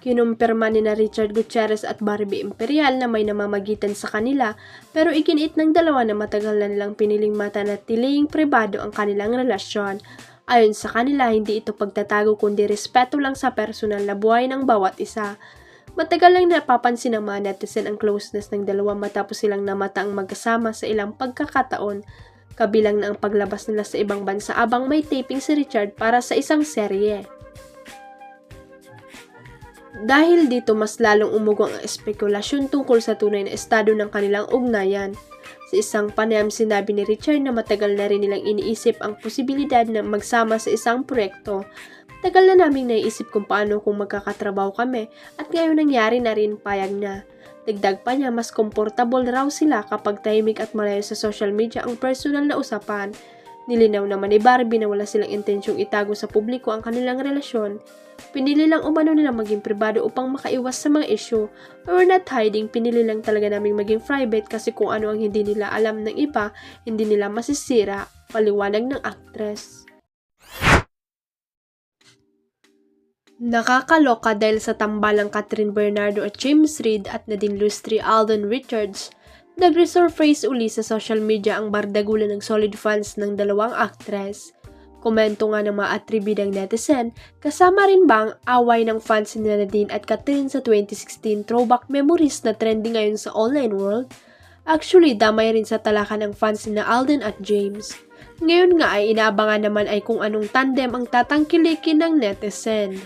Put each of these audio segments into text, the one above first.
Kinumpirma ni na Richard Gutierrez at Barbie Imperial na may namamagitan sa kanila pero iginiit ng dalawa na matagal na nilang piniling matanatiling pribado ang kanilang relasyon. Ayon sa kanila, hindi ito pagtatago kundi respeto lang sa personal na buhay ng bawat isa. Matagal lang napapansin ng mga netizen ang closeness ng dalawa matapos silang namataang magkasama sa ilang pagkakataon. Kabilang na ang paglabas nila sa ibang bansa abang may taping si Richard para sa isang serye. Dahil dito mas lalong umugo ang espekulasyon tungkol sa tunay na estado ng kanilang ugnayan. Sa isang panayam sinabi ni Richard na matagal na rin nilang iniisip ang posibilidad na magsama sa isang proyekto. Tagal na naming naiisip kung paano kung magkakatrabaho kami at ngayon nangyari na rin, payag na. Dagdag pa niya, mas komportable raw sila kapag tahimik at malayo sa social media ang personal na usapan. Nilinaw naman ni Barbie na wala silang intensyong itago sa publiko ang kanilang relasyon. Pinili lang umano nila maging pribado upang makaiwas sa mga issue. We're not hiding, pinili lang talaga naming maging private kasi kung ano ang hindi nila alam ng iba, hindi nila masisira, paliwanag ng actress. Nakakaloka dahil sa tambalang Catherine Bernardo at James Reid at Nadine Lustre Alden Richards, nag-resurface uli sa social media ang bardagulan ng solid fans ng dalawang actress. Komento nga ng mga atribidang netizen, kasama rin ba ang away ng fans ni Nadine at Catherine sa 2016 throwback memories na trending ngayon sa online world? Actually, damay rin sa talakan ng fans ni Alden at James. Ngayon nga ay inaabangan naman ay kung anong tandem ang tatangkilikin ng netizen.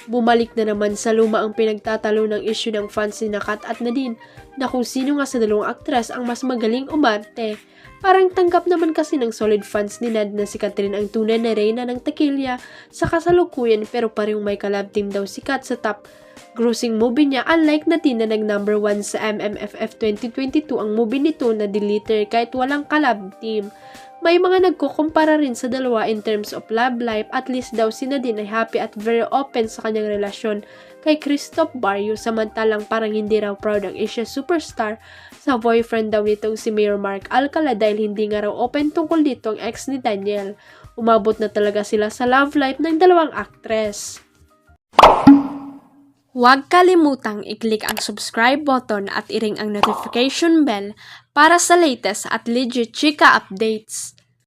Bumalik na naman sa luma ang pinagtatalo ng issue ng fans ni Kat at Nadine na kung sino nga sa dalawang aktres ang mas magaling umarte. Parang tanggap naman kasi ng solid fans ni Nad na si Catherine ang tunay na reyna ng takilya sa kasalukuyan pero parehong may collab team daw si Kat sa top grossing movie niya unlike Nadine na nag number 1 sa MMFF 2022 ang movie nito na Deleter kahit walang collab team. May mga nagkukumpara rin sa dalawa in terms of love life, at least daw si Nadine ay happy at very open sa kanyang relasyon kay Christoph Barrio samantalang parang hindi raw proud ang Asia superstar sa boyfriend daw nitong si Mayor Mark Alcala dahil hindi nga raw open tungkol dito ang ex ni Daniel. Umabot na talaga sila sa love life ng dalawang actress. Huwag kalimutang i-click ang subscribe button at i-ring ang notification bell para sa latest at legit chika updates.